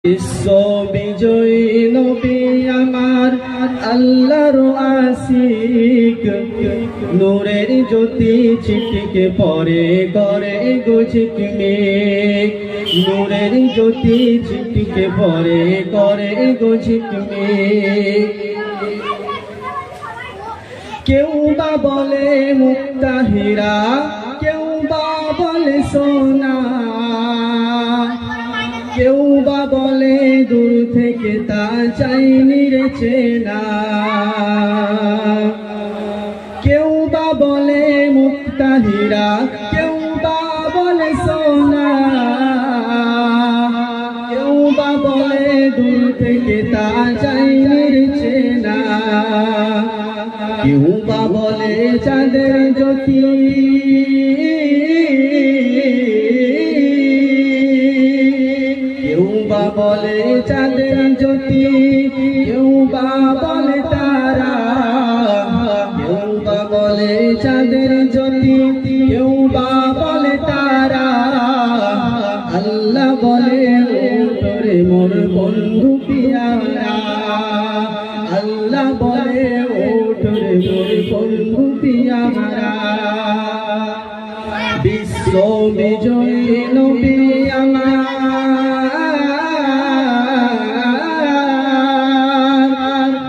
বিশ্ব বিজয়ী নবী আমার আল্লাহর আশিক, নূরের জ্যোতি ছিটকে পড়ে করে গো ঝিকমিক, নূরের জ্যোতি ছিটকে পড়ে করে গো ঝিকমিক। কেউ বা বলে মুক্তা হীরা, কেউ বা বলে সোনা, কেউ বা বলে দূর থেকে তা চাইনি রে চেনা, কেউ বা বলে মুক্তা হীরা, কেউ বা বলে সোনা, কেউ বা বলে দূর থেকে তা চাইনি রে চেনা, কেউ বা বলে চাঁদের জ্যোতি, কেউ বা বলে চাঁদের জ্যোতি, কেউ বা বলে তারা, কেউ বা বলে চাঁদের জ্যোতি, কেউ বা বলে তারা। আল্লাহ বলে তোরে মোর বন্ধু পিয়ারা, আল্লাহ বলে তোরে মোর বন্ধু পিয়ারা। বিশ্ব বিজয়ী নবী আমার,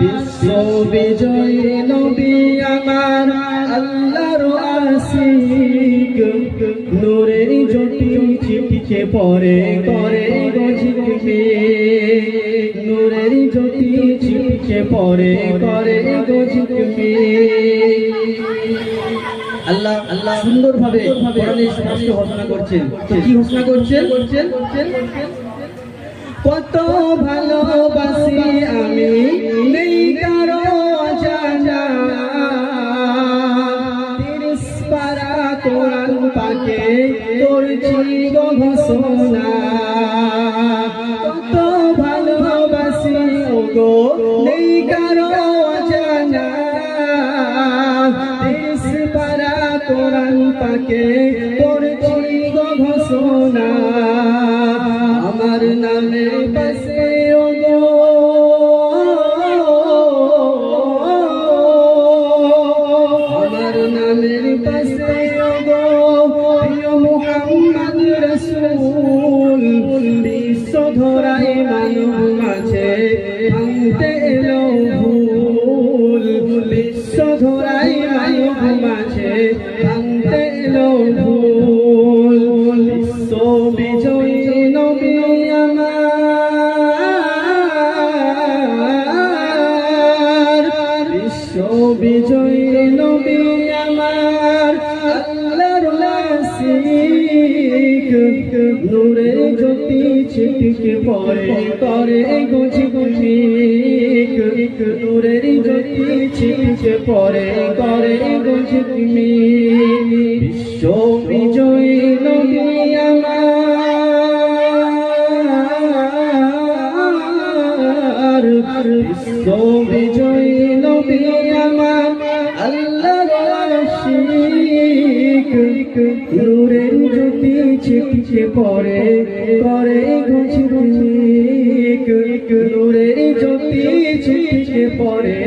বিশ্ব বিজয়ী নবী আমার আল্লাহর আশিক, নূরের জ্যোতি ছিটকে পড়ে করে গো ঝিকমিক, নূরের জ্যোতি ছিটকে পড়ে করে গো ঝিকমিক। আল্লাহ আল্লাহ সুন্দরভাবে কোরআনে স্পষ্ট ঘোষণা করছেন। কি ঘোষণা করছেন? কত ভালোবাসি আমি নেই কারো অজানা, ৩০ পারা কোরআন পাকে করছি গো ঘোষণা। কত ভালোবাসি ওগো নেই কারো অজানা, ৩০ পারা কোরআন পাকে করছি গো ঘোষণা। আমার নামের পাশে ওগো আমার নামের পাশে ওগো প্রিয় মুহাম্মদ রাসূল, বিশ্ব ধরাই মানব মাঝে ভাঙতে এলো ভুল, বিশ্ব ধরাই মানব মাঝে ভাঙতে এলো ভুল। বিশ্ব বিজয়ী নবী আমার, বিশ্ব বিজয়ী নবী আমার আল্লাহর আশিক, নূরের জ্যোতি ছিটকে পড়ে করে গো ঝিকমিক, নূরের জ্যোতি ছিটকে পড়ে করে গো ঝিকমিক। বিশ্ব বিজয়ী নবী আমার, বিশ্ব বিজয়ী নবী আমার আল্লাহর আশিক, নূরের জ্যোতি ছিটকে পড়ে করে গো ঝিকমিক, নূরের জ্যোতি ছিটকে পড়ে